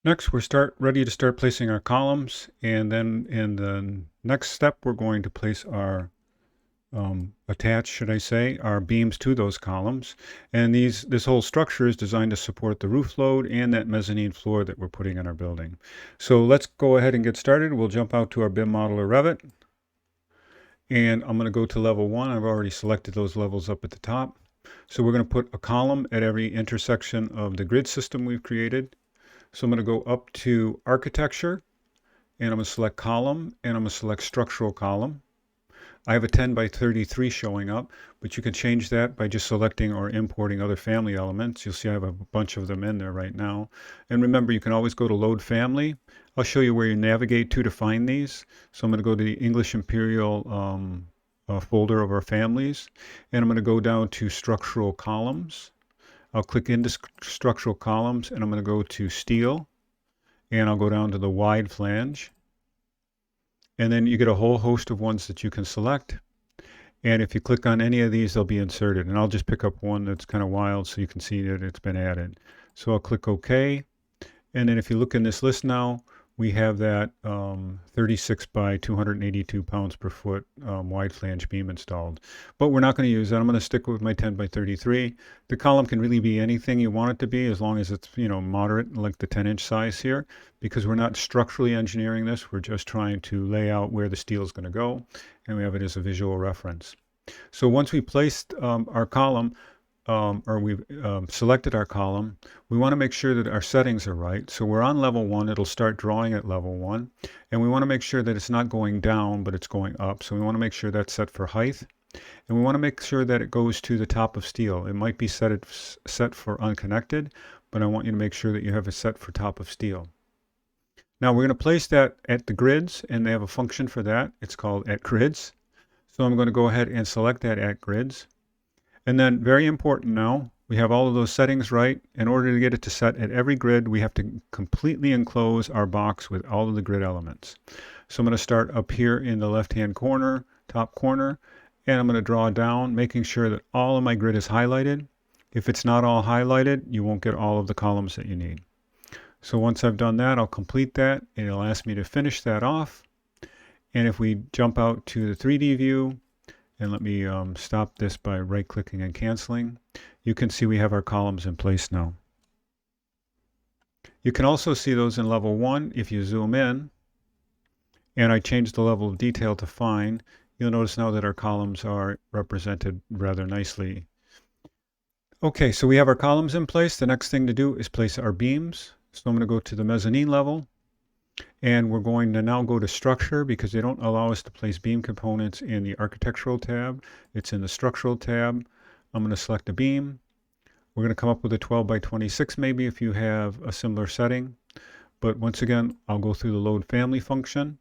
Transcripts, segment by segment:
Next, we're ready to start placing our columns, and then in the next step, we're going to place our attach, should I say, our beams to those columns. And this whole structure is designed to support the roof load and that mezzanine floor that we're putting in our building. So let's go ahead and get started. We'll jump out to our BIM model or Revit, and I'm going to go to level 1. I've already selected those levels up at the top. So we're going to put a column at every intersection of the grid system we've created. So I'm going to go up to architecture, and I'm going to select column, and I'm going to select structural column. I have a 10 by 33 showing up, but you can change that by just selecting or importing other family elements. You'll see I have a bunch of them in there right now. And remember, you can always go to load family. I'll show you where you navigate to find these. So I'm going to go to the English Imperial folder of our families, and I'm going to go down to structural columns. I'll click into structural columns, and I'm going to go to steel, and I'll go down to the wide flange. And then you get a whole host of ones that you can select. And if you click on any of these, they'll be inserted. And I'll just pick up one that's kind of wild so you can see that it's been added. So I'll click OK. And then if you look in this list now, we have that 36 by 282 pounds per foot wide flange beam installed. But we're not going to use that. I'm going to stick with my 10 by 33. The column can really be anything you want it to be, as long as it's, moderate, like the 10-inch size here, because we're not structurally engineering this. We're just trying to lay out where the steel is going to go, and we have it as a visual reference. So once we placed our column, or we've selected our column, we want to make sure that our settings are right. So we're on level 1. It'll start drawing at level 1. And we want to make sure that it's not going down, but it's going up. So we want to make sure that's set for height. And we want to make sure that it goes to the top of steel. It might be set for unconnected, but I want you to make sure that you have it set for top of steel. Now we're going to place that at the grids, and they have a function for that. It's called at grids. So I'm going to go ahead and select that at grids. And then, very important now, we have all of those settings right. In order to get it to set at every grid, we have to completely enclose our box with all of the grid elements. So I'm going to start up here in the left-hand corner, top corner, and I'm going to draw down, making sure that all of my grid is highlighted. If it's not all highlighted, you won't get all of the columns that you need. So once I've done that, I'll complete that, and it'll ask me to finish that off. And if we jump out to the 3D view, and let me stop this by right-clicking and canceling. You can see we have our columns in place now. You can also see those in level 1 if you zoom in, and I changed the level of detail to fine. You'll notice now that our columns are represented rather nicely. Okay, so we have our columns in place. The next thing to do is place our beams. So I'm going to go to the mezzanine level. And we're going to now go to structure because they don't allow us to place beam components in the architectural tab. It's in the structural tab. I'm going to select a beam. We're going to come up with a 12 by 26 maybe if you have a similar setting. But once again, I'll go through the load family function,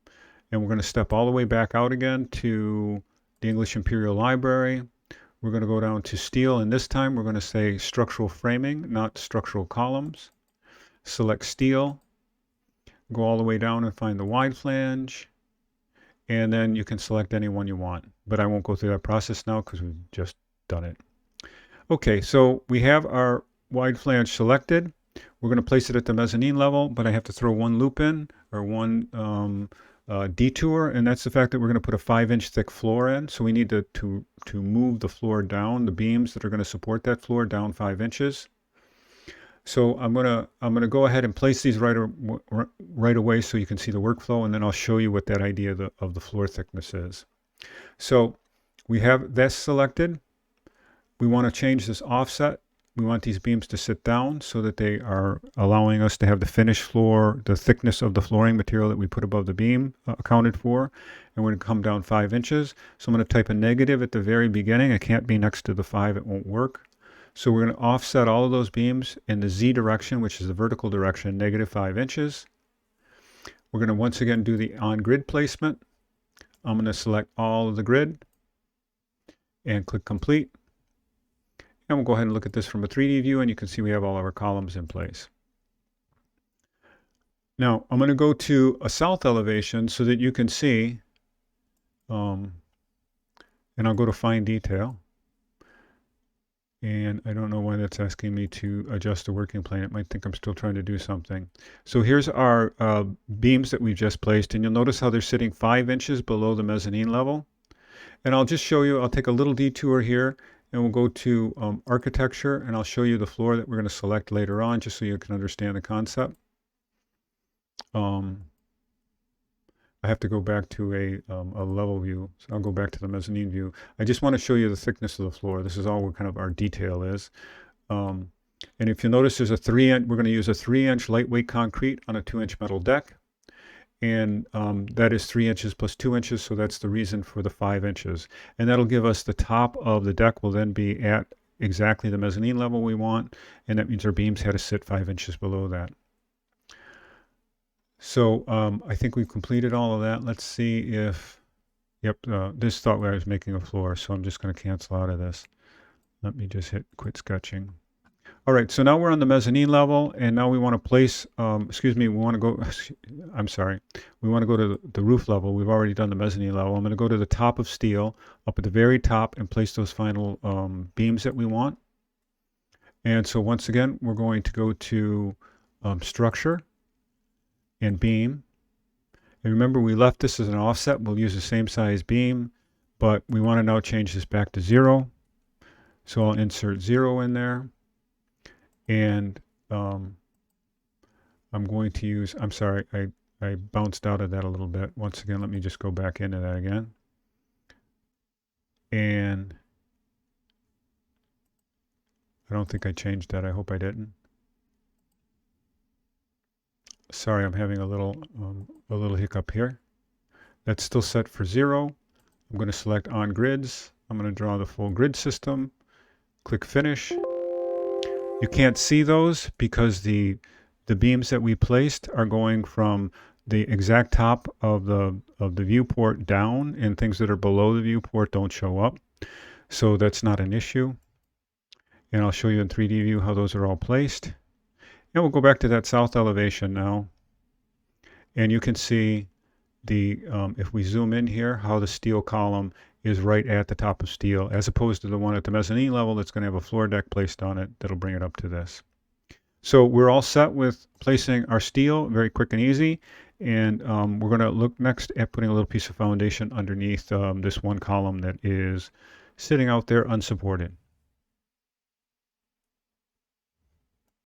and we're going to step all the way back out again to the English Imperial Library. We're going to go down to steel, and this time we're going to say structural framing, not structural columns. Select steel. Go all the way down and find the wide flange, and then you can select any one you want. But I won't go through that process now because we've just done it. Okay, so we have our wide flange selected. We're going to place it at the mezzanine level, but I have to throw one loop in, or one detour, and that's the fact that we're going to put a 5-inch thick floor in. So we need to move the floor down, the beams that are going to support that floor down 5 inches. So I'm gonna go ahead and place these right away so you can see the workflow, and then I'll show you what that idea of the floor thickness is. So we have this selected. We want to change this offset. We want these beams to sit down so that they are allowing us to have the finished floor, the thickness of the flooring material that we put above the beam accounted for. And we're going to come down 5 inches. So I'm going to type a negative at the very beginning. It can't be next to the 5. It won't work. So we're going to offset all of those beams in the Z direction, which is the vertical direction, negative 5 inches. We're going to once again do the on-grid placement. I'm going to select all of the grid and click complete. And we'll go ahead and look at this from a 3D view, and you can see we have all of our columns in place. Now, I'm going to go to a south elevation so that you can see, and I'll go to fine detail. And I don't know why that's asking me to adjust the working plane. It might think I'm still trying to do something. So here's our beams that we've just placed, and you'll notice how they're sitting 5 inches below the mezzanine level. And I'll just show you, I'll take a little detour here, and we'll go to architecture, and I'll show you the floor that we're going to select later on, just so you can understand the concept. I have to go back to a level view, so I'll go back to the mezzanine view. I just want to show you the thickness of the floor. This is all what kind of our detail is. And if you notice, there's a 3-inch, we're going to use a 3-inch lightweight concrete on a 2-inch metal deck. And that is 3 inches plus 2 inches, so that's the reason for the 5 inches. And that'll give us the top of the deck will then be at exactly the mezzanine level we want, and that means our beams had to sit 5 inches below that. So I think we've completed all of that. Let's see if, yep, this thought I was making a floor, so I'm just going to cancel out of this. Let me just hit quit sketching. All right, so now we're on the mezzanine level, and now we want to place, excuse me, we want to go, I'm sorry, we want to go to the roof level. We've already done the mezzanine level. I'm going to go to the top of steel, up at the very top, and place those final beams that we want. And so once again, we're going to go to structure and beam. And remember, we left this as an offset. We'll use the same size beam, but we want to now change this back to 0. So I'll insert 0 in there. And I'm going to use, I'm sorry, I bounced out of that a little bit. Once again, let me just go back into that again. And I don't think I changed that. I hope I didn't. Sorry, I'm having a little hiccup here. That's still set for 0. I'm going to select on grids. I'm going to draw the full grid system. Click finish. You can't see those because the beams that we placed are going from the exact top of the viewport down, and things that are below the viewport don't show up. So that's not an issue. And I'll show you in 3D view how those are all placed. And we'll go back to that south elevation now. And you can see the if we zoom in here, how the steel column is right at the top of steel, as opposed to the one at the mezzanine level that's going to have a floor deck placed on it that'll bring it up to this. So we're all set with placing our steel, very quick and easy. And we're going to look next at putting a little piece of foundation underneath this one column that is sitting out there unsupported.